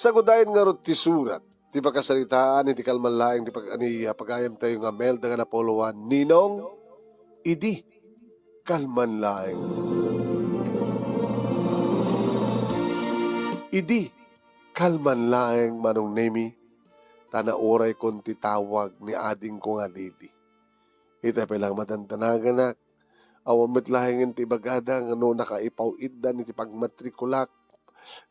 Sagudayan nga ro ti surat, ti pagkasalitaan, iti kalmanlaing, ti pagayam tayo nga mail, da nga napoluan, Ninong, idi, kalmanlaing. Idi, kalmanlaing manong nemi, tanauray kon titawag ni ading ko nga lidi. Ita pelang matantanagan na, awamit lahingin ti bagada nga no nakaipaw-iddan iti pagmatrikulak,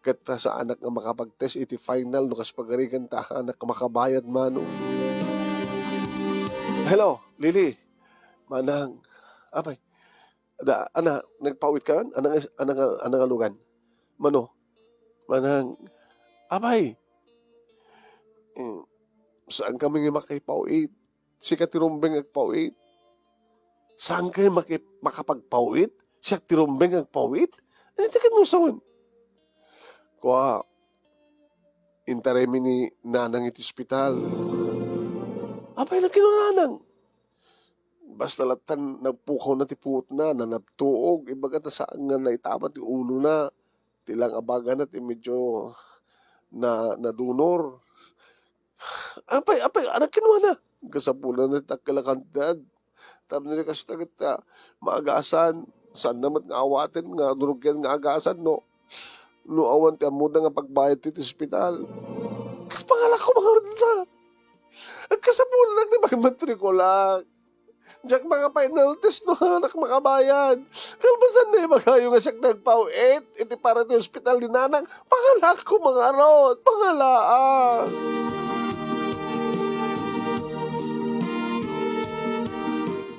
kata sa anak nga makapag-test iti final no kas pagarigan ta anak nga makabayad mano. Hello, Lily. Manang, apay, nagpawit ka yun? Anang alugan? Mano? Manang, apay, saan kami nga makipawit? Si katirumbeng agpawit. Saan kayo makapagpawit? Siya tirumbeng agpawit? Takit mo saan? Kuha, intaremi ni nanang iti ospital. Apay na kinunanang. Basta latan nagpukaw na ti puot na, nanabtuog, ibaga ta saan nga naitama ti ulo na, tilang abaga na ti medyo nadunor. Apay, anak kinuha na. Kasapulan na takkalakantad. Tapos nila kasi tagat maagasan, saan naman nga awatin nga, durugyan nga agasan, no? No awan ti amuda nga pagbayad ti ospital. Pangalak ko mga rita. At kasapulan lang di magmatrikulak. Diyak mga final test no anak makabayad. Kalbasan na yung magayo nga siya nagpawit. Iti para ti ospital ni nanang. Pangalak ko mga rod. Pangalaan.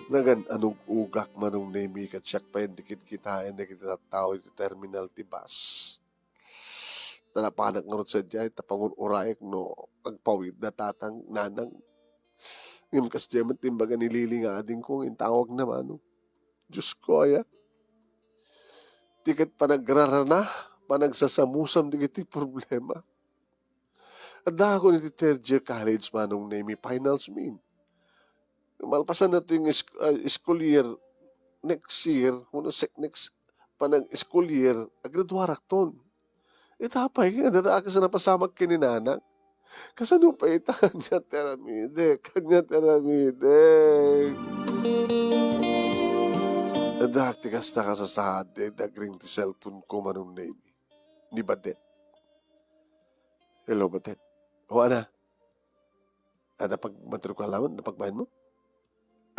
Nagan anong ugak manong nemi kat siyak pa yung dikit kitain na kita tao iti terminal ti bus. Tanapanak nga rin sa dyan, tapangun urayek no, agpawid na tatang nanang. Ngayon kasi dyan, timbaga nilili nga ading kong intawag naman. No? Diyos ko, aya. Tikat panagrarana, panagsasamusam di kiti problema. At ako niti third year college manong nemi, finals mean. Malpasan na ito yung school year, next year, next school year, agradwarak ton. Itapay, kaya sa napasamag kininanang. Kasano pa ita, kanya teramide. Adakti kasta ka sa sahade, dagring ti cellphone ko manong name. Ni Badet. Hello, Badet. O, ana? Ada pag matrikulaman, napagbayan mo?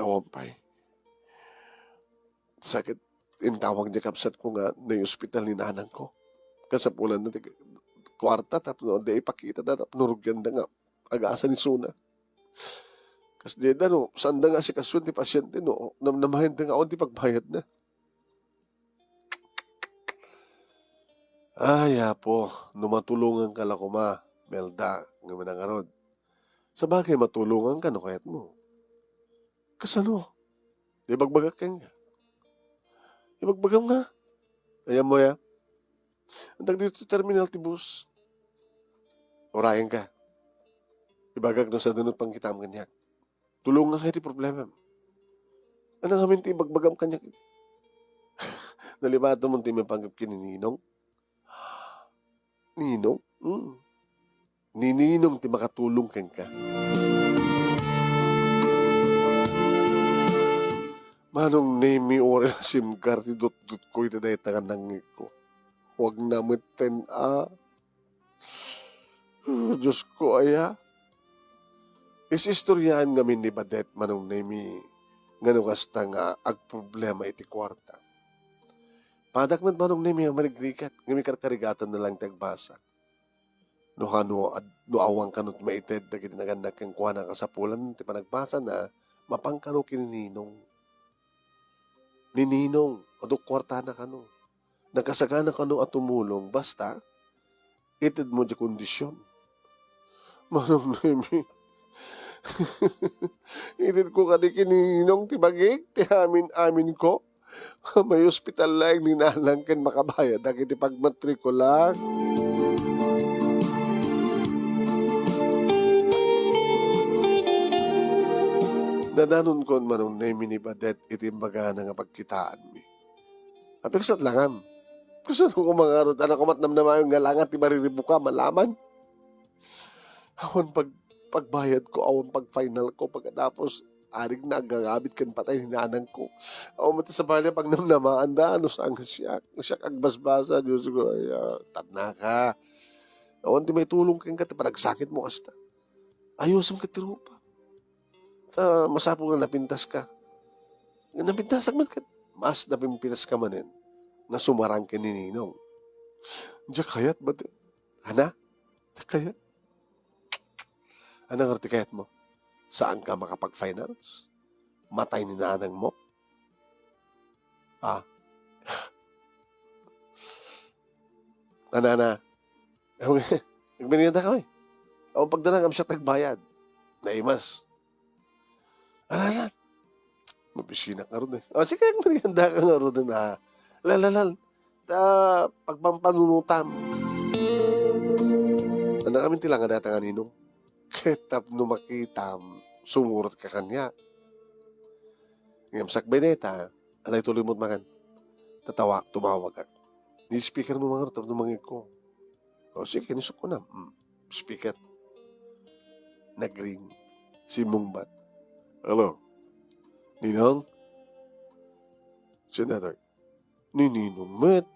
Ewan pa eh. Sakit, intawag niya kapsat ko nga na yung ospital ni nanang ko. Kasapulan na kwarta, tapos no, di ipakita na, tapos nurugyan na nga, agasan ni Suna. Kasi di na, no, saan na nga si Kasun, di pasyente, no, namamahin na nga ako, di pagbayad na. Ay, po, numatulungan ka lang ko, ma, Melda, nga manangarod. Sa bagay, matulungan ka, no, kayat mo. Kasano? Di bagbagak ka nga. Di bagbagam nga. Ayan mo, ya. Andag dito terminal ti bus. Orayan ka. Ibagag no sa dunod pang kitam kanyak. Tulungan ka iti problema. Anong hamin ti ibagbagam kanyak. Nalibato mo ti may panggap kinininong. Ninong? Nininong ti makatulong ken ka. Manong name ore SIM card ti dot ko iti dahi tangan nangik ko. Huwag namiten Diyos ko aya. Isistoryahan ngamin ni Badet manong nemi ngano kasta nga agproblema iti kwarta. Padak man manong nemi ang manigrikat ngami karkarigatan na lang tagbasa. No awang kanot maited na kitinagandag kang kuha na kasapulan ti panagbasa na mapangkano kinininong. Nininong, aduk kwarta na kano. Nakasagana ka no at tumulong, basta, ited mo di kondisyon. Manong nemi, ited ko ka di kininong tibagig, ti amin ko, may hospital lang ni nalang ken makabayad, dagiti pagmatrikulang. Nadanon kon manong nemi ni Badet, itimbaga na nga pagkitaan mi. Apeksat langam. Gusto ko mga arot, anak ko matnamnamayon nga langat, ti mariribu ka, malaman. Awan pagbayad ko, awan pag-final ko, pagkatapos arig na gagamit kan patay ni nanang ko. Awan mati sa balya pag namnamaan da, ano sang siyak agbasbasa, Diyos ko, ay, tadna ka. Awan ti may tulong kang ka, ti panagsakit mo kasta. Ayusom ka tiro pa. Masapo nga napintas ka. Napintasak man ka. Mas napimpinas ka manin, na sumarang ka ni Ninong. Diyak kayat ba? Hana? Diyak kayat? Anong arti kayat mo? Saan ka makapag-finals? Matay ni nanang mo? Ah, na. Nagmerienda ka eh. Ang pagdalang am siya tagbayad. Naimas. Ala. Mabisina ka ron eh. O sige, nagmerienda ka nga ron na. Lalal. Pagpampanunutam. Ano kami tilang nga datang aninong? Ketap no makitam, sumurot ka kanya. Ngam sakbeneta, alay tuloy mo't makan. Tumawag ka. Ni speaker mo mga tap no mangig ko. O sige, nisok ko na. Speaker. Nagring. Si Mungbat. Hello? Ninong? Senator. Ni Ninong, met.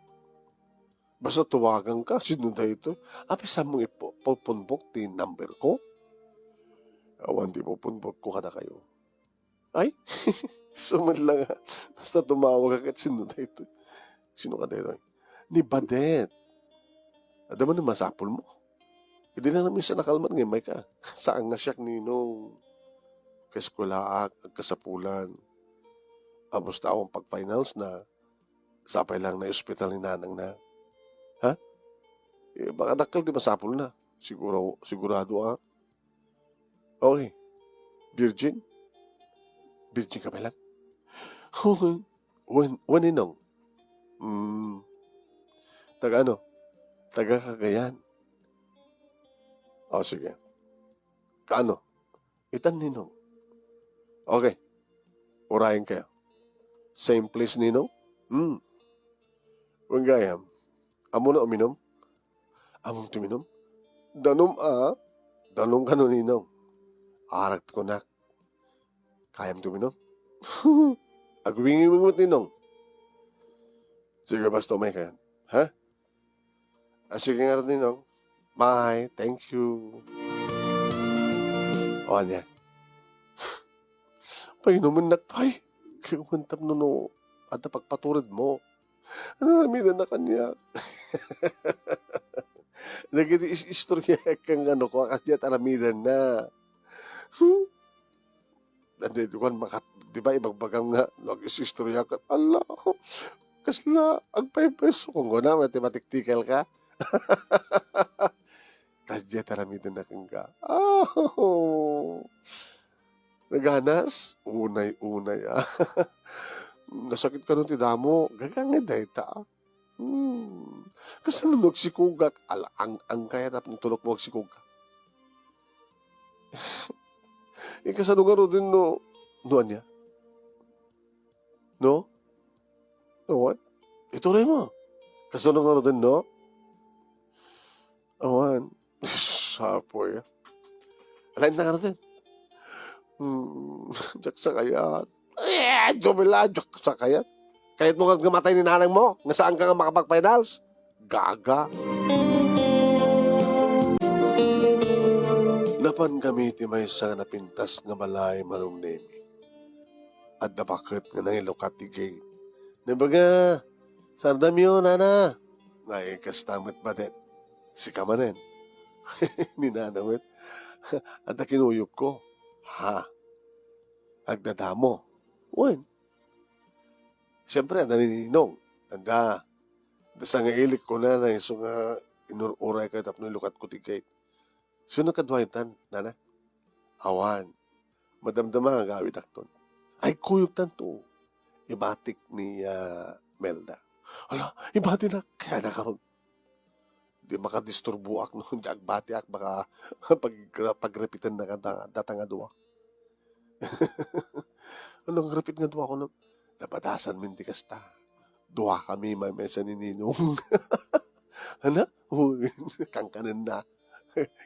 Basta tuwagan ka, sino na ito? Apisa mong ipupunbok ti number ko? Awan di pupunbok ko kada kayo. Ay, sumad lang ha. Basta tumawag ka at sino na ito? Sino ka dito? Ni Badet. Ada man na masapol mo. Hindi na namin sa nakalman ngayon, may ka. Saan nga siyak ninong? Kaskulaak, agkasapulan. Amos na akong pag-finals na sapay lang na ospital ni nanang na. Ha? Baka dakal di masapol na. Sigurado ah. Okay. Virgin? Virgin ka ba lang? When inong? Taga ano? Taga Cagayan. O sige. Kaano? Itan ninong. Okay. Urahin kayo. Same place ninong? Huwag gayam. Amo na uminom? Among tuminom? Danom ka no ninong. Arat ko na. Kayam tuminom? Agwingi mo ninong. Sige, basta umay kayan. Ha? Sige nga rin ninong. Bye. Thank you. O, niya. Painuman nagpay. Kaya umantap no. At pagpaturad mo. Ano na kanya. Nag-istorya kang ano ko. Kasi at aramidan na. Nandito kan di ba ibagbagang nga. Nag-istorya ka. Allah. Kasla. Ang 5 peso. Kung guna, matematiktikal ka. Kasi at aramidan na kang ka. Naganas. Unay. Nasakit ka nun ti damo. Gagangin dahi ta. Kasi nung nagsikugak, ang kaya tap ng tulok mo agsikugak. Kasano nga rin no, niya? No? No what? Ito rin mo. Kasano nga rin no? Awan. Sapoy. Alain na nga rin. Diyak sa kayat. Dumila, diyak sa kayat. Kahit mo nga gamatay ni nanang mo, nga saan ka nga makapag-finals? Gaga. Napan kami ti may sa napintas nga balay marong nemi. At napakit nga nangilukat ti gate. Nabaga, sardam yun, nana. Ngay kastamit ba din? Si kamanen. Ni nanawit. At nakinuyok ko. Ha? Agdadamo. Wen. Siyempre, naninong. Anda. Dasa nga ilik ko na iso nga inururay ka tapno lukat ko ti gate. Sino kadwaitan, nana? Awan. Madamdama nga gawit akton. Ay, kuyog tanto. Ibatik ni Melda. Ala, ibati na. Kaya na karon. Di makadisturbuak no. Di agbati ak baka pagrepitan na datang nga duwa. Anong repit nga duwa ko no? Napadasan min ti kasta. Duwa kami may mesa ni Ninong. Ano? Kang kanan na.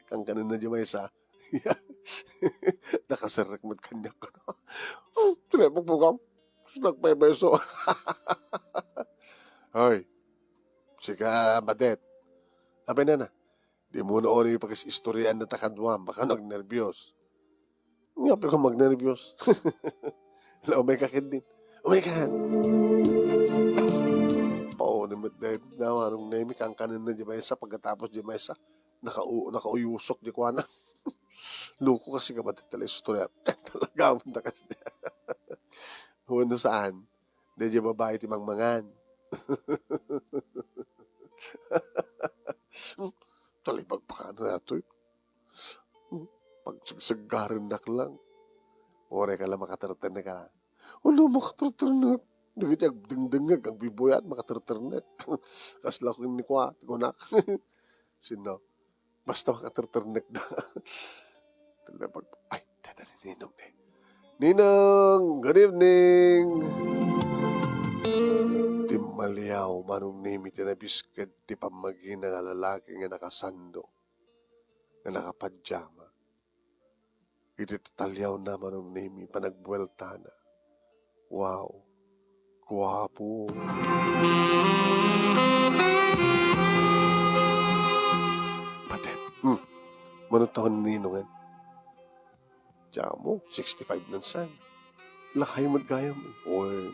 Kang kanan na di may sa. Nakasarak mo't kanya ko. Tinepag po kam. Nagpebeso. Hoy, sika badet. Abay na na. Di mo na yung pagkasistoryaan na takadwa. Baka nagnervyos. Nga pa ko magnervyos. Umay ka din. Umay ka. Oo naman dahil na anong name kang kanan na di ba isa pagkatapos di ba isa nakauyusok di ko na. Luko kasi kapatid talaga istorya. Talaga mo na kasi. Huwag saan. Di babae ti mangmangan. Talibag pa ka na ito. Pagsagsagarin nak lang. Ore ka lang makatartan ka. Ano makatartan na? Nagitag dingdingag ang bibuyat makatartan na. Kasla ko ni kwa. Tigunak. Sino? Basta makatartan na. Talibag. Ay, tata ni Ninong eh. Ninong! Good evening! Timaliaw manong nimi tinabiskad ti pamagina nga lalaki nga nakasando nga nakapadyama. Iti tatalyaw na manong nimi panagbuelta na. Wow! Guwapo! Patet! Manong taon ni Ninongan? Diyan mo, 65 nan san. Lakay mo't gaya mo. Oy,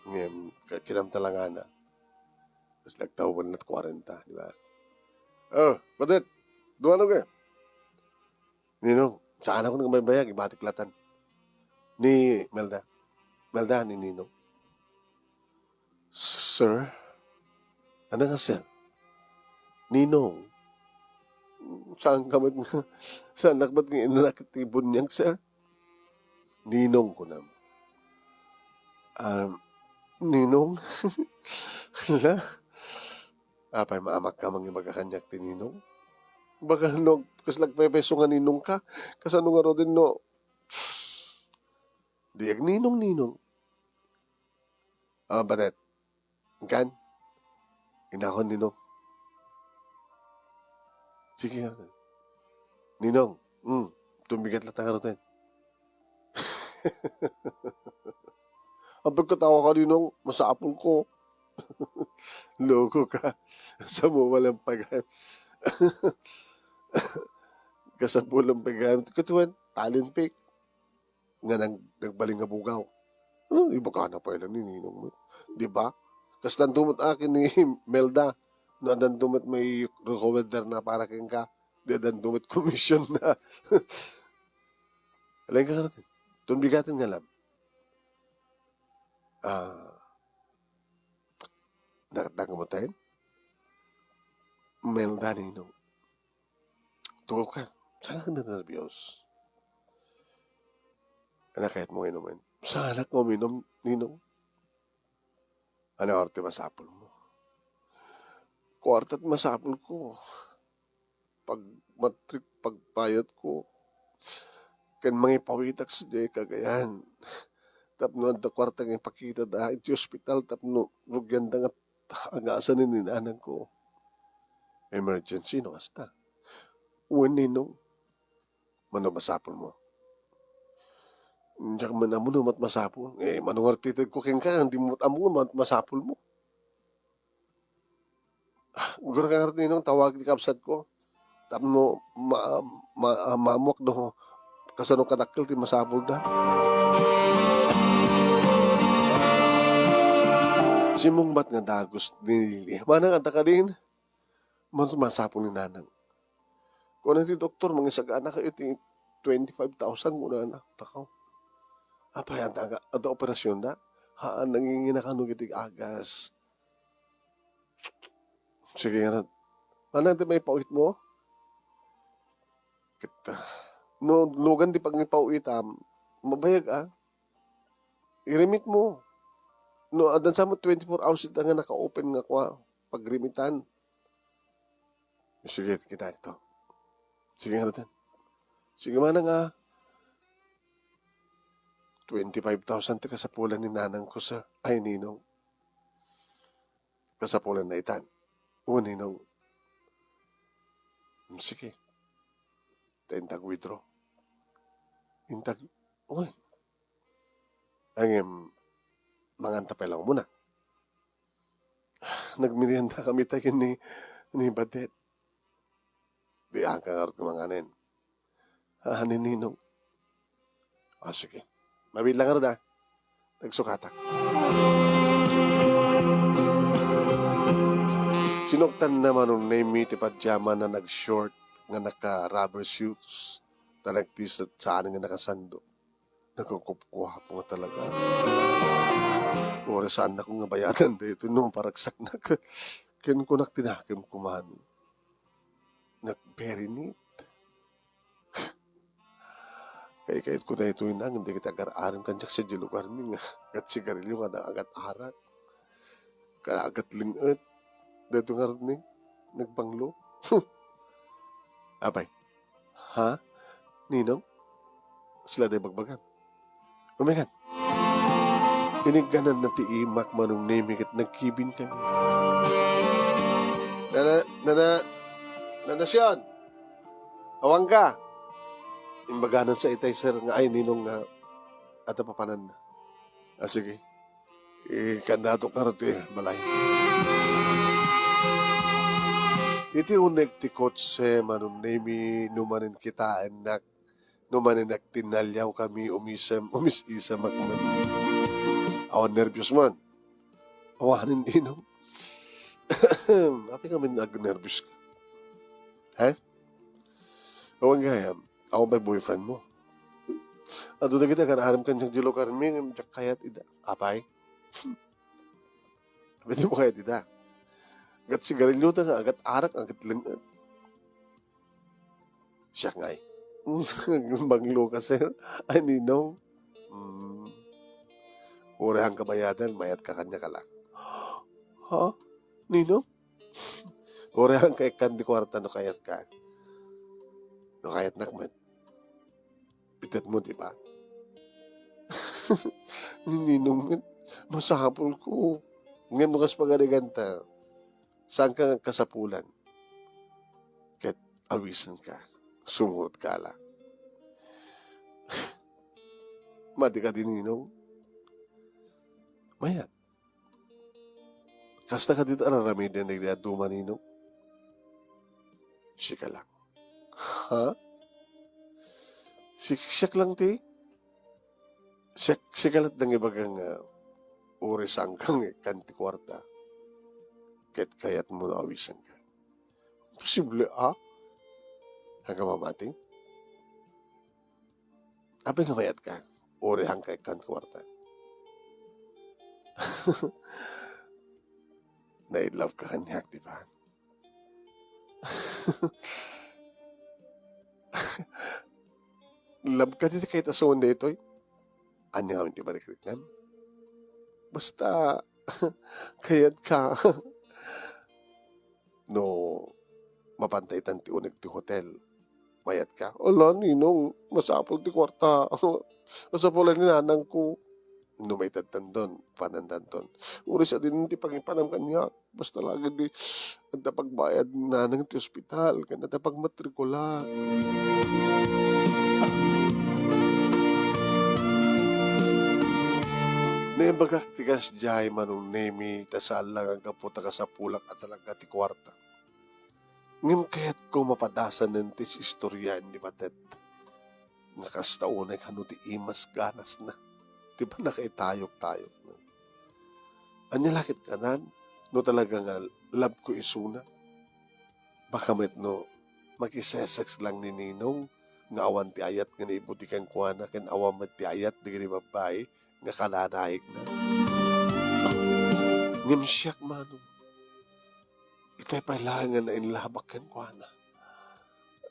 ngayon, kinamtalangan na. Tapos nagtawag na 40, di ba? Oh, Patet! Duwan ka. Ninong, saan ako nang may bayag? Ibatiklatan. Ni Melda. Melda ni Ninong. Sir? Ano nga, sir? Ninong. Saan ka ba't nga? Saan ba't nga inakatibon niyang, sir? Ninong ko naman. Ninong? Hala? Apay, maamak ka mga magkakanyak ti Ninong? Baka no, kas lagpepeso nga Ninong ka? Kas ano nga ro din no? Diag Ninong. Batet. Kan? Inakon Ninong. Sige nga. Ninong. Tumigat lang nga ro din. Ang pagkatawa ka Ninong, masapol ko. Loko ka. Sa mo walang paghan. Kasapulang paghan. Katuan, talent pick. Nga nagbaling nga bugaw. Iba ka na pa ilan ni Ninong mo. Di ba? Kas nandumot akin ni Melda. Na nandumot may recommender na para kang ka. Di nandumot commission na. Alain ka natin. Tunbigatin nga lang. Nakatanggamutin? Melda Ninong. Tugaw ka. Sana ka na nervyos. Anak kahit mo inumin. Sana ko minom, Ninong. Ano arte masapol mo? Kwarta't masapol ko. Pag matrik, pagpayat ko. Kan mga pawitak sa di kagayan. Tapno ang kwarta ng pakita dahil iti hospital. Tapno rugyan da nga agasan ni ninanan ko. Emergency no hasta. Uwan Ninong. Mano masapol mo? Diyak man amo no mat masapol. Manungar titid ko king ka. Hindi mo amo mat masapol mo. Gura ka nga Ninong tawag di kapsat ko. Tapno mamok no. Kasano kadakil ti masapol da. Simong bat nga dagos nilili. Manang anta ka din. Masapol ni nanang. Kung na ti doktor, mga sagana kayo ti 25,000 muna na. Takaw. Apay, anta operasyon da. Haan, nangingina ka nung itig agas. Sige nga. Manang ti may pauit mo? Kita. No, lugan di pag may pauitam, mabayag I-remit mo. No, adan sa mo 24 hours ita nga naka-open nga kwa pagrimitan. Sige, kita ito. Sige nga natin. Sige man nga. 25,000 ti kasapulan ni nanang ko, sir. Ay, Ninong. Kasapulan na itan. O, Ninong. Sige, intag withdraw. Intag, uy, ang manganta pa lang muna. Nagmerienda kami tayo ni Badet. Di ang kangarot ng mga anin. Nininong. Sige. Mabit lang nga nagsukatak. Sinuktan naman nung name ti pajama na nag-short nga naka-rubber shoes na nag-t-shirt sa anin nga nakasando. Nagkukupkuha po nga talaga. Oras saan na ko nga bayadan dito nung paragsak na kinukunak tinakim kuman. Nag-very neat. Kaya ko na ito inang, hindi kita agar-aram kanyak sa lugar mi nga. Kat sigarilyo nga na agat arat. Kaya agat lingat. Dito nga rin nagbanglo. Abay, ha? Ninong? Sila day bagbagan. Umagan. Pinigganan na ti imak manong naming at nagkibin kami. Nanasyon! Awang ka! Imbaganan sa itay sir nga ay ninong nga at papanan na. Sige. Kandato karoti balay. Iti unek ti kotse manong nami numanin kita anak numanin nagtinalyaw kami umis-isa makman. Awan nervyos man. Awanin inom. Api kami nag-nervyos ka. Ha? Awan gaya. Ako ba boyfriend mo? Ato na kita kanahanam ka niyang jilo karming kayat ida. Apay? Pwede mo kayat ida. Agat sigarilyo ta nga, agat arak, agat lingat. Siya nga Banglo ka, sir. Ay, ninong. Urehang kabayadan, mayat ka kanya ka lang. Ha? Ninong? Urehang kay kandi kwarta no kayat ka. No kayat nakmat. Pitat mo, di ba? Ninong, masapol ko. Ngayon mo kas pagariganta. Saan ka kasapulan? Kahit awisan ka. Sumurot ka lang. Mati ka din, ninong. Mayat. Kasta ka dito araramid na nagdaduma, ninong. Sika lang. Ha? Siyak lang, ti? Sikalat ng ibagang orisang kang kanti kwarta. Kayat mo na awisan ka. Posible, ha? Hanggang mamating? Abay nga mayat ka. Ori hang kay kanti kwarta. Na-love ka kanyak, di ba? Love ka dito kahit asawan na ito'y. Anya kami di ba rekritan? Basta, kayat ka. No, mapantay tanti unig ti hotel. Mayat ka. Ala, ninong, masapol ti kwarta. Masapol ni nanang ko. No, may tandon, panandan ton. Uri sa din ti pangipanam kanya. Basta lagi di, ang pagbayad nanang ti ospital. Kaya pagmatrikula. Naibagak tigas jay manong nemi tasal lang ang kaputa ka sa pulak at talaga ti kwarta. Ngim kaya't ko mapadasan ng tis istorya ni Batet. Nakastaunay kano ti imas ganas na. Di ba nakaitayok-tayok na. Anya lakit kanan, no talaga nga love ko isuna. Baka met no, makisesex lang ni Ninong, nga awan ti ayat nga naibuti kang kuwana, ken awan met ti ayat di gani babae, nga kalanahig na. Ngim siyak manong, itay pailangan na inlabak kan kuwana.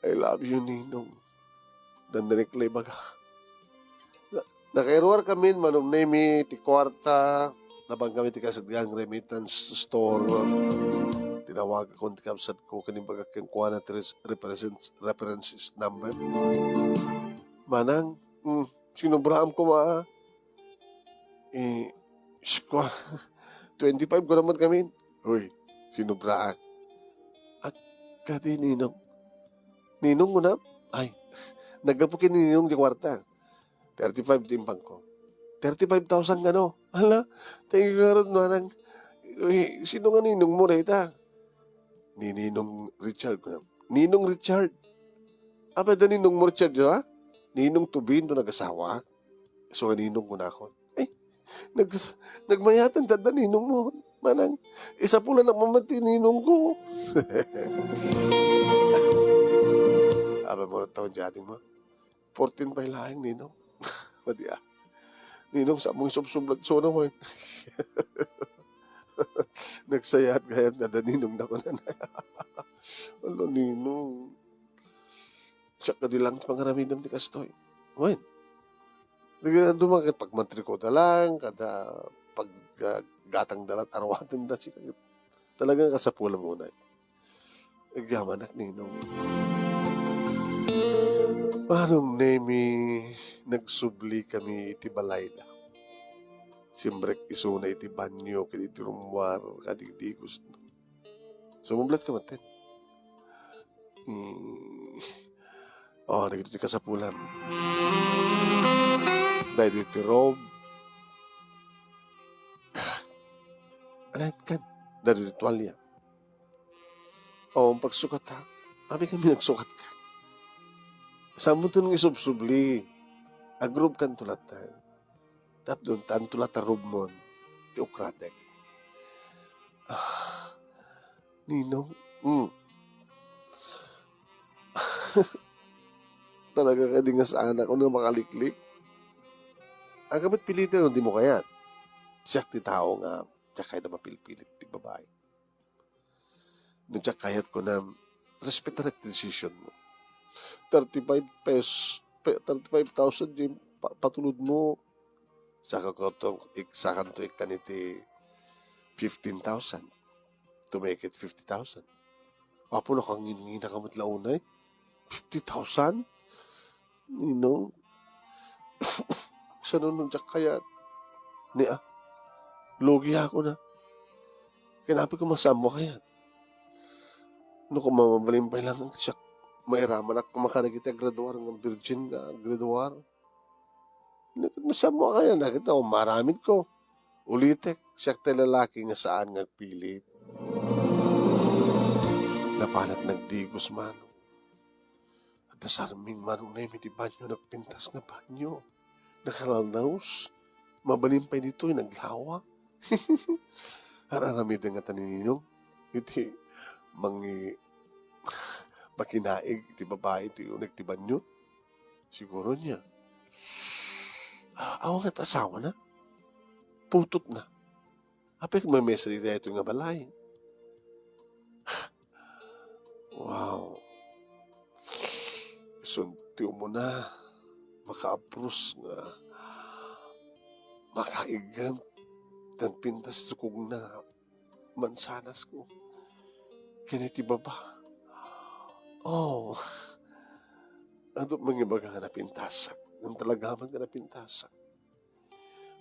I love you, Ninong. Dandanik baga. Nakairwar kami, manong nemi, ti kwarta, nabang kami ti kasadgang remittance store. Tinawag akong ti kapsat ko, kanimbaga kang kuwana ti references number. Manang, sinubraam ko Skwa, 25 ko naman kami. Uy, sinubraan. At kati ninong, Ninong mo na, ay, nagapukin ni Ninong di kwarta. 35 timbang ko. 35,000 ano? Hala, thank you God, manang. Sino nga Ninong mo na ita? Ni Ninong Richard ko na. Ninong Richard. Apa da Ninong mo Richard, ha? Ninong Tubin do nag-asawa. So, nga Ninong ko na ako. Ay, nag, nagmayatan da Ninong mo. Manang, isa pula na mamati Ninong ko. Aba mo na taon dyan mo. 14 pa ilahin, Ninong. Madi Ninong, sa mong subsublag so na mo. Nagsayat gayat na Ninong na ko na. Alo, Ninong. Siya ka di lang pangaramidam di kastoy. Wen, dumagat pagmantri ko da lang, kada pag gatang dalat arwatan da siya. Talagang kasapula muna. Agyaman ak Ninong. Parang nemi nagsubli kami iti balay na. Simbrek isuna iti banyo kadi iti rumwar kadigdigos. Sumublat ka matin. Oh, nagito ti kasapulan. Dahil iti rob. Alam kan. Dahil iti tuwalya. Oh, ang pagsukat ha. Kami nagsukat ka. Sa mo ito nung isubsubli. Agrub kan tulatan. Tapos tan tulatan rob mon. Ti ukratek. Ninong. Talaga ka di nga sa anak ko na makaliklik. Ang kapit pilitin hindi mo kaya. Siya ti tao nga. Siya kaya na mapilipilit ti babae. Nung siya kayat ko na respect na decision mo. 35 pesos, 35,000 yung patulod mo. Saka ko itong, sakan to ikaniti 15,000 to make it 50,000. Apo na kang ngina kamot launay. 50,000? Ninong? Sa nung siya kayat. Logi ako na. Kinapi ko masamo kayat. Ano kung mamabalimpay lang siya. Mairaman ako makaragita graduar ng virgin na graduar. Nasamo kaya nakita ko maramid ko. Ulitek siya lalaki nga saan nga pilit. Napalat nagdigos mano. At asarming manong na di banyo nagpintas nga banyo. Nakalalaws. Mabalimpay dito yung naglawa. Hararamid nga taninino. Iti mangi makinaig iti babae iti unig ti banyo. Siguro niya. Awang at asawa na. Putot na. Apek may mesari na ito nga balay. Wow. Sunti mo na. Maka-apros nga. Makaigan. Dan pintas sukog na. Mansanas ko. Kiniti baba. Oh. Ano mga baga nga napintasak. Nang talagaman nga napintasak.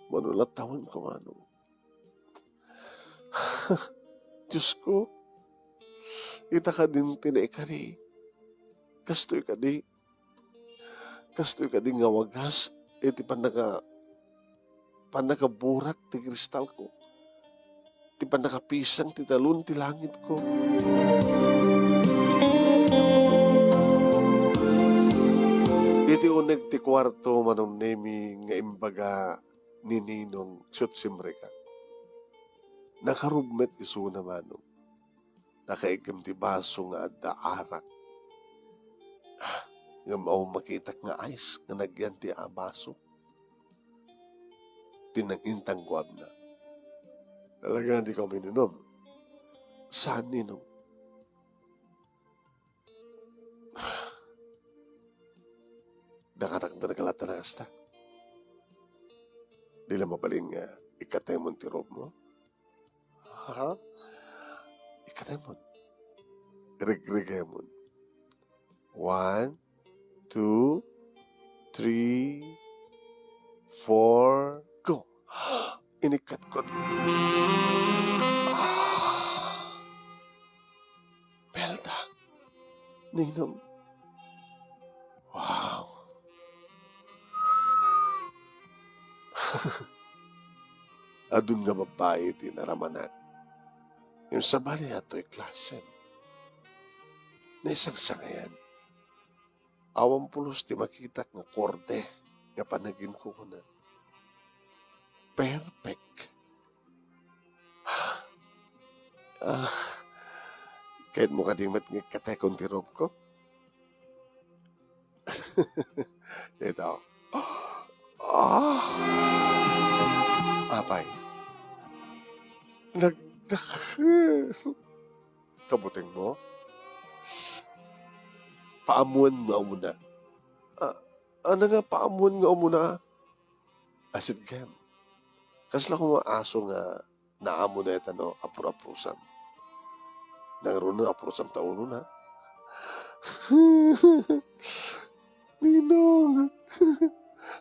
Manulat taon ko ano. Diyos ko. Ita ka din tinaikari. Kastoy ka di. Kastoy ka di nga wagas. Iti panakaburak ti kristal ko. Ti panakapisang ti talon ti langit ko. Iti uneg ti kwarto manong nemi nga imbaga ni Ninong siyot simreka. Nakarubmet iso na manong. Nakaigam ti baso nga adda arak. Nga mao makitak nga ice nga nagyan ti baso. Tinangintang guab na. Talaga hindi ko minunom. Saan Ninong? Nakatakda na kalata na hasta. Di lang mabaling ikatay mo ti rob mo. Ha? Ikatay mo. Rigrigay mo. 1, 2, 3, 4, go. Inikat ko. Belda. Ninong. Adun nga babae ti naramanan. Yung sa bali ato'y klase. Na isang sangayan. Awang pulos ti makita nga korde nga panagin ko na. Perfect. Ah, kahit mo kadimat nga katekon ti rob ko. Ito. Ah, apay. Nag... Kabuting mo? Paamuan nga muna. Ah, ano nga paamuan nga muna? Asid kem. Kasla ko mga aso nga naamo na ito no, apur-apusan. Nangaro na apurusam tauno na. Ninong.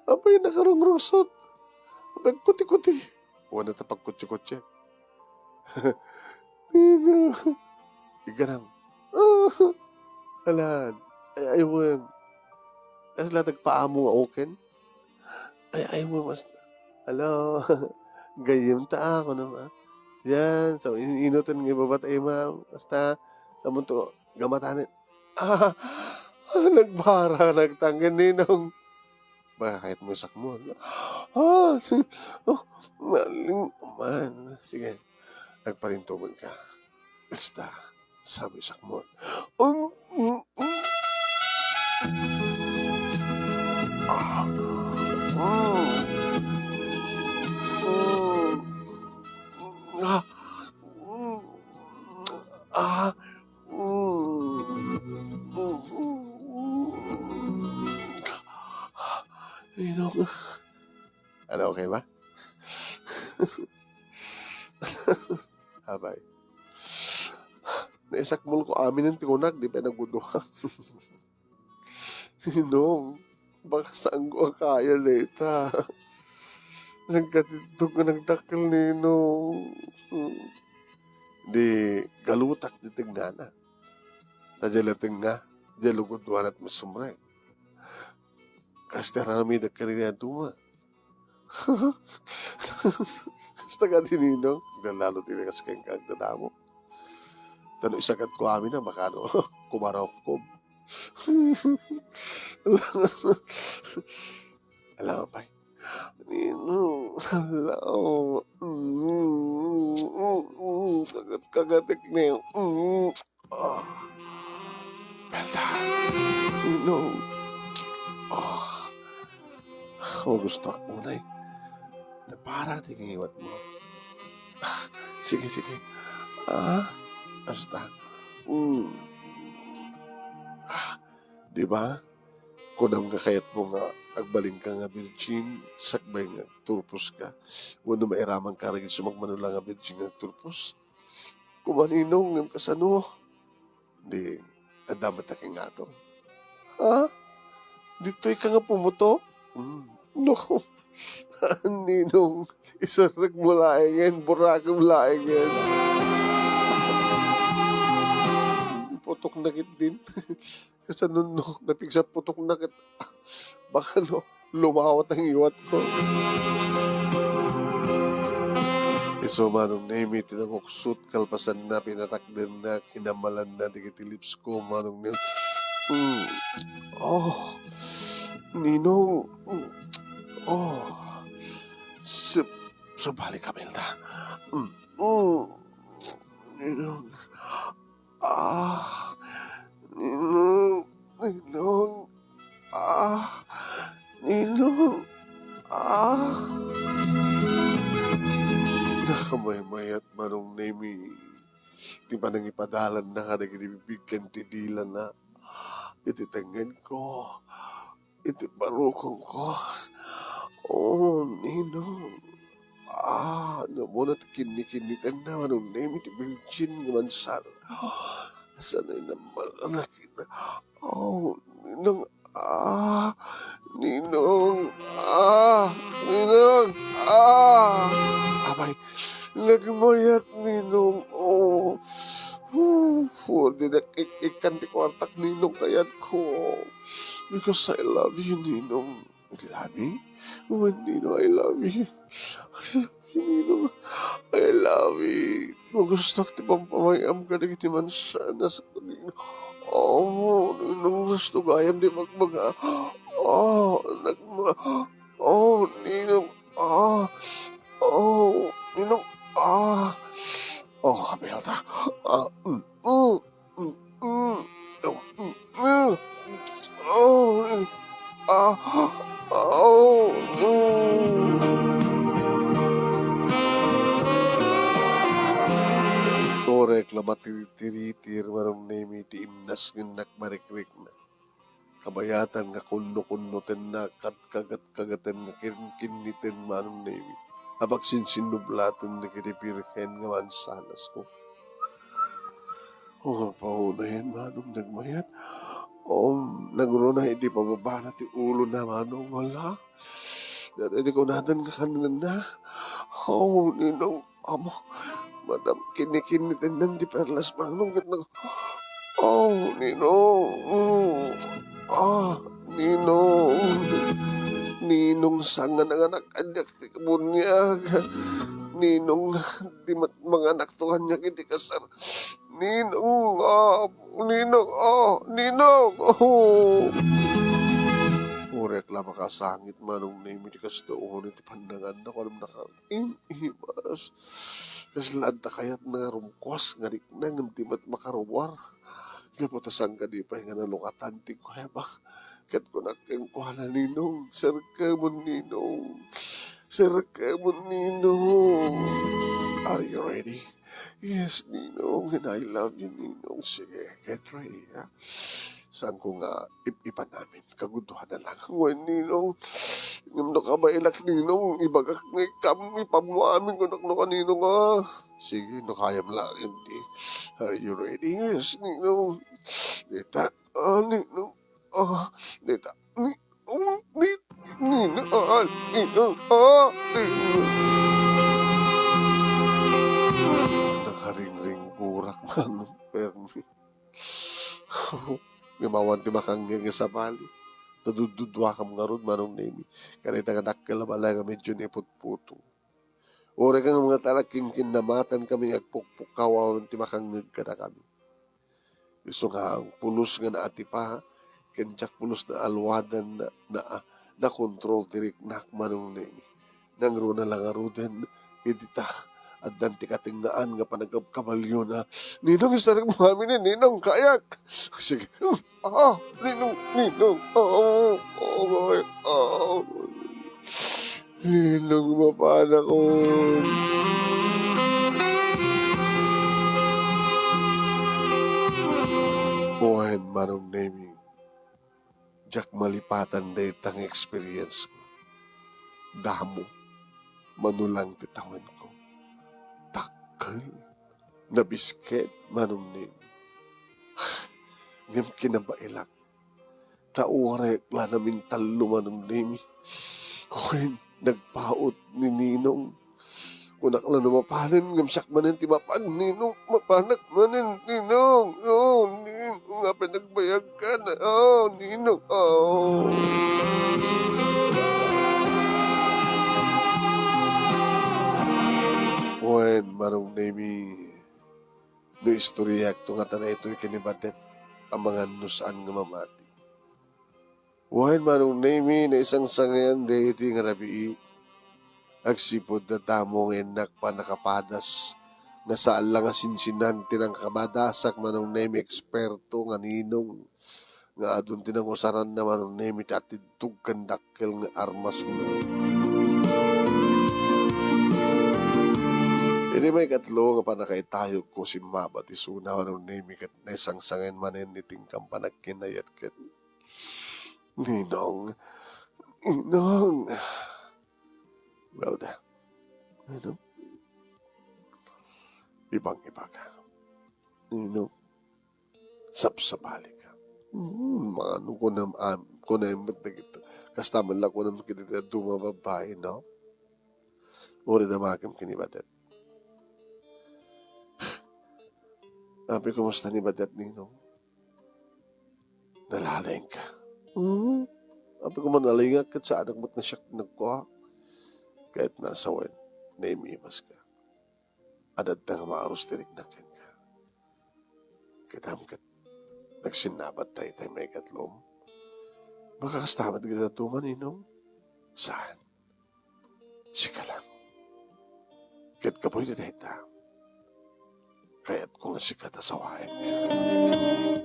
Apay nakarungrungsot. Apay kuti-kuti. Wala na pagkutsi-kutsi. Ninong. Iganang. Alan. Ay, ayaw. Kasi lang nagpaamo nga oken. Ay, ayaw mas. Hello. Gayem ta ako naman. Yan. So, inutan nga babatay ma'am. Basta, naman to, gamatanin. Ah, nagbara, nagtanggan ninong. Bakit mo isak mo? Ah, oh, maling, man. Sige, nagparintuman ka. Basta, sabi isak mo. Um, um, um. Ah, ah, ah, Ninong. Ano, okay ba? Habay. Naisak mo ko amin ng tikunak, di ba nagbuduha? Ninong, baka saan ko ang kaya leta? Nagkatito ka nagdakal, Ninong. Di galutak di tinggana. Tajalating nga, jaluguduhan at masumre. Kastera na may nagkarinihan tuma. Basta ka dininong, lalo tinakas kayong kagdadamo. Tano isagat ko amin na makano, kumarok ko. Alam mo pa, Ninong, alam, kagat-kagatik na yung, Belda, Ninong, gusto ako na na para tingiwat mo. Sige, sige. Basta. Di ba? Kunam ka kayat mo nga agbaling ka nga virgin, sakbay nga turpos ka. Wano mairaman ka rin sumagmanula nga virgin nga turpos. Kumaninong ng kasano. Di, adamat aking nga to. Ha? Dito'y ka nga pumutok? No. Ninong, isarag mo laingen, burakang laingen. Putok na kit din. Kasi nun, no, napigsa putok na kit. Baka no, lumawat ang iwat ko. Iso manong naimi, tinangoksut, kalpasan na, pinatakden na, kinamalan na, digitilips ko, manong nil. Oh, Ninong. Oh, sabali ka, Melda. Ninong. Ninong. Ninong. Ninong. Nakamay-mayat manong nemi. Di ba nang ipadalan na ka, nagibibigyan tidilan na. Ititangan ko. Itiparukong ko. Oh, Ninong. Ano mo na kini-kinikan na manong nemi ti Virgin Mansal. Sana'y naman nakita. Oh, Ninong. Ninong. Ninong. Abay, nagmayat, Ninong. Oh. Di na ikan di kwartak, Ninong, kayat ko. Because I love you, Ninong. Love Oh, Nino, I love you. I love you, Nino. I love you. Gusto ko tipang pamayam ka na kiti man sana sa kanino. Oh, Ninong gusto ko ayam di magmaga. Oh, nagma. Oh, Ninong. Ah. Oh, Ninong. Ah. Oh, Amelda. Ah. Mm, mm, mm. Oh, ah. Oh, Korek lamat tiritir marum nemi ti imnas ngenak marikrik na. Kabayatan nga kunno-kunno ten na kat kagat-kagaten nga kin-kiniten manum nemi. Abak sinublaten na kiripirhen nga mansanas ko. Oh, paunahin manum nagmayat. Nagro na hindi pababa na ti ulo na manum wala. Dati di ko nadan ka kanan na. Oh, ninong amo. Madam kinikiniten ng di perlas manum kat nag. Oh, ninong. Ninong. Ninong sanga ng anak kanyak ti kabunyag. Ninong di mga anak tuhan niya kiti kasar. Ninong, Ninong, Ninong, Urek la makasangit manong name di kastoon iti pandangan na ko alam na ka imas. Kaslad na kayat na rumkwas nga rik na ngam timat makaruwar. Kaputasan ka di pa nga nalukatan ti ko ba. Kat ko nakeng kuha na ninong. Sir ka mo ninong. Sir ka mo ninong. Are you ready? Yes, Ninong, and I love you, Ninong. Sige, get ready, ha? Saan ko nga ipa namin? Kaguduhan na lang. Wen, Ninong, yung nakabailak, Ninong, ibagak ni kami, pamuamin ko nakno ka, Ninong, ha? Sige, nakayam lang, hindi. Are you ready? Yes, Ninong. Dita, Ninong, dita, Ninong, Ninong, Ninong. Nakaring-ring kurak man, permi. Gimawan ti makangga nga sa bali. Tadududwa kam nga ron manong nemi. Kanita nga dakkel bala nga medyo niput-puto. Ore ka nga mga talaking kinamatan kami agpukpukawawan ti makangag ka na kami. Iso nga ang pulos nga naati pa, kenjak pulos na alwadan na kontrol tirik nak manong nemi. Nangro na lang aruden, idita at danti katingaan nga panagkabalyo na Ninong isa rin mo amin ni Ninong kayak. Sige. Ninong. Ninong mapana ko. Buhayin manong naming. Jack malipatan day tang experience ko. Damo. Manulang titawin ko. Takal. Na bisket manong naming. Ngam kinabailak. Taurek la namin talo manong naming. Kuhin, nagpaot ni Ninong. Kunak lang na mapanin, ngamsak manin ti mapag Ninong, mapanak manin Ninong. Ninong, nga pinagbayag ka na. Ninong, Wen, manong nemi, no istorya to nga tanay ito'y kinibatet, ang mga nusaan nga mamati. Wen, manong nemi, na isang sangayan de iti nga rabii, agsipod na tamong enak pa nakapadas na saan lang asinsinan tinang kabadasak manong nemi eksperto nga ninong nga adun tinang usaran na manong nemi tatidtug kandakkel nga armas mo. Ini may katlo nga panakaitayog ko si Maba ti suna manong nemi kat na isang sangayan manen ni tingkam panagkinayat kat Ninong. Well, ibang-iba ka. Sapsapali ka. Mga ano ko na yung kita. Kastaman lang ko na makita dumababae, no? Uri na makam kinibatet. Api, kumusta ni Batet, Ninong? Nalalaing ka. Sabi ko manalingat kat sa anak mo't nga siya nagkuha. Kahit nasa wen, naimimas ka. Adad na nga maaros tirik na ken ka. Kadam kat nagsinabat tayo may katlom. Baka kastamat kita tuman inom. Saan? Sika lang. Kat kapoy na tayo. Kaya't kung sikat asawain ka.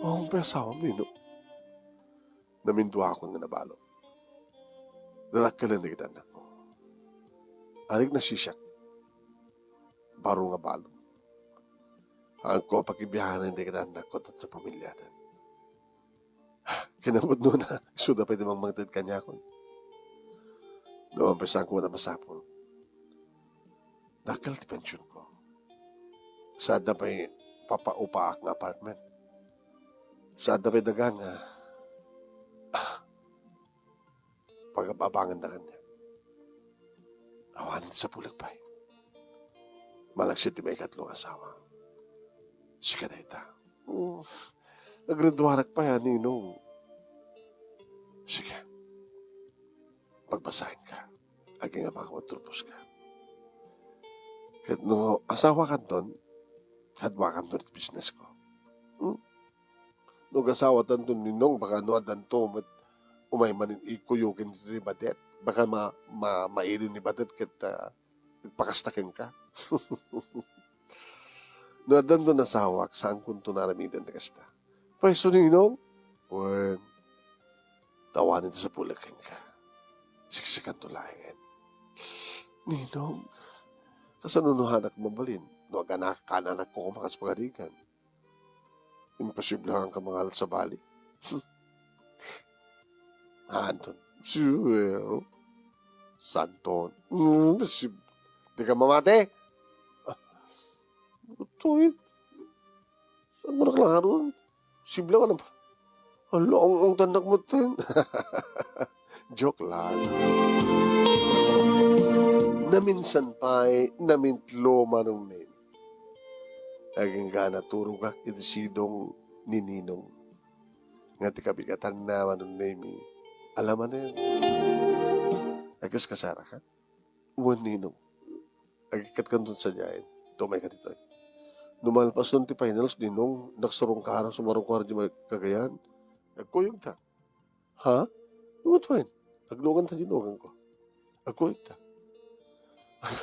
Oo, may asawa mo inom. Namindwa ako nga nabalo. Nalakalan na kita anak mo. Arig na sisyak. Baro nga balo. Ang ko pakibiyahan na hindi kita anak ko at sa pamilya din. Kinamod no na. Suda pa ito mang mangtid kanya ko. Noong pesang ko na masapon. Dakal ti pensyon ko. Sada pa'y papaupaak nga apartment. Sada pa'y dagang pagababangan na kanya. Awanin sa pulag pa'y. Malagsit may katlong asawa. Sika na ita. Nagradwarak pa yan, Ninong. Sige. Pagbasahin ka. Aging nga makamatulpos ka. Kahit nung asawa ka doon, hadwa ka doon business ko. Nung asawa ka doon, Ninong, baka adan to, umay manin ikuyugin dito ni Badet. Baka mailin ni Badet kita pakastakin ka. No, adan doon asawa, saan kung ito naramidan na kasta. Pweso Ninong, when tawanin sa pulakin ka. Siksikan to lahin. Ninong, kasanunuhanak mabalin. No, kananak ko kumakas pagadikan. Imposible ka mangalat sa bali. Anton, sure. Santon. Di ka mamate? Ito yun. Saan mo naklaron? Sibla ka na ba? Hala, ang tandak mo din. Joke lang. Naminsan pa'y namintlo manong name. Aging ka naturo ka idisidong nininong. Nga ti kabigatan na manong name. Alaman na yun. Agas kasara ka? Uwan ninong. Agikat ka doon sa diyan. Tumay ka dito. Numalpas doon ti finals ninong. Nagsarong ka harang sumarong ka harang kagayan. Agkuyog ta. Ha? What fine? Aglogan ta dinugan ko. Agkuyog ta.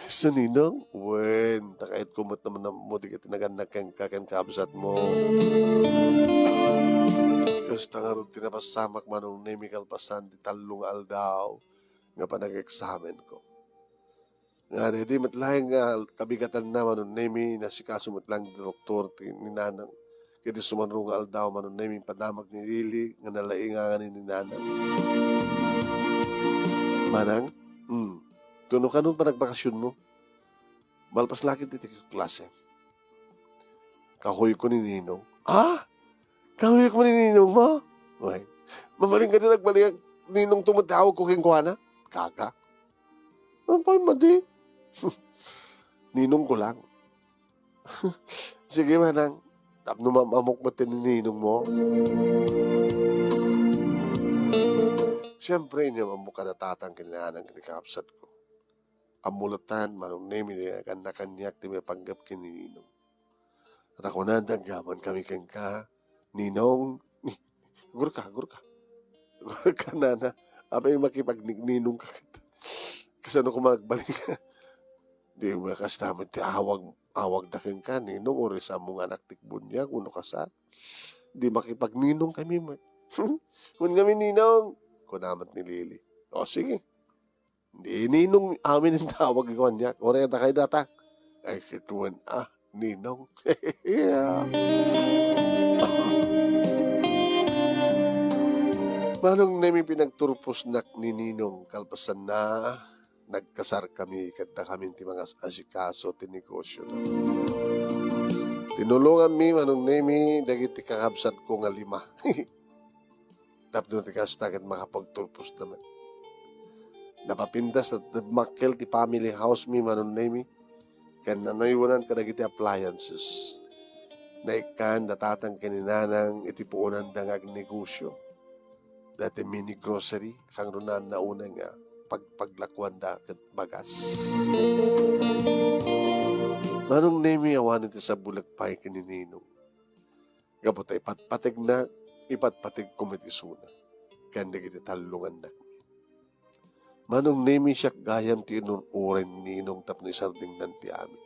So ninong, wen, takait kumot naman na mo, di ka tinaganag kang kabsat mo. Kasta nga rin tinapasamak manong nemikal pasan di talong aldaw nga pa nag-examen ko. Nga di matlaing nga kabigatan na manong nemi na si kasumot lang di doktor ni nanang. Kaya sumanrong aldaw manong nemi padamag ni Lili nga nalaingangan ni nanang. Manang, tuno ka nun pa nagbakasyon mo? Malpas laki dito ko klase. Kahoy ko ni Ninong. Ah? Kahoy ko ni Ninong mo? Okay. Mamaling ka din nagbalik. Ninong tumatawag ko keng kuhana? Kaka. Ang pa madi. Ninong ko lang. Sige manang. Tapno mamamok matin ni Ninong mo. Siyempre niya mamuka na tatang kinanang kinikapsat ko. Amulatan, manong nemi niya kanyak ti may panggap kininong. At ako na dagaman kami kang ka, Ninong, gur ka na, abay makipagninong ka. Kasano ko magbalik ka. Di mo kastamit ti awag da kang ka, Ninong, o resa mong anak tikbunya, kuno ka sa. Di makipagninong kami mo. Kung kami Ninong, kunamat ni Lili. O sige. Hindi, Ninong amin ang tawag ko niya. Oray na kayo data. Ay, kituan, Ninong. Yeah. Manong namin pinagturpos na ni Ninong kalpasan na nagkasar kami kanta kami ti mga asikaso ti negosyo. Tinulungan mi manong nami dagiti kakabsat ko nga 5. Tapno ti kasta ket makapagturpos naman. Napapindas at makkel ti family house mi manon nemi kan nanaywanan kadagiti appliances na ikan datatang kininanang iti puunan dangag negosyo dati mini grocery kang runan na una nga pagpaglakuan da ket bagas. Manong nemi awan iti sa bulagpay kinininong. Gapot ay patpatig na ipatpatig kumitisuna. Kanda kita talungan na. Manong nemi siya gayam ti inunuren ninong tapno isarding nan ti amin.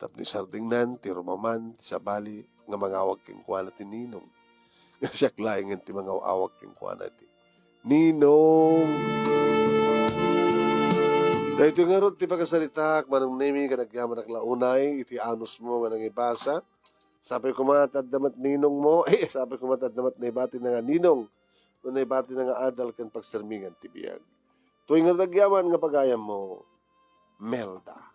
Tapno isarding nan ti rumaman ti sabali nga mangawag king kuana ti ninong. Nga siya laing ti mga awag king kuana ti Ninong! Dahito nga ron ti pagkasalitak, manong nemi ka nagyaman naglaunay, iti anus mo nga nangibasa. Sabi ko matad damat ninong mo, sabi ko matad damat na ibati na nga ninong, na ibati na nga adal kan pagsermingan ti biyag. Tuwing nga nagyaman nga pagayam mo, Melda.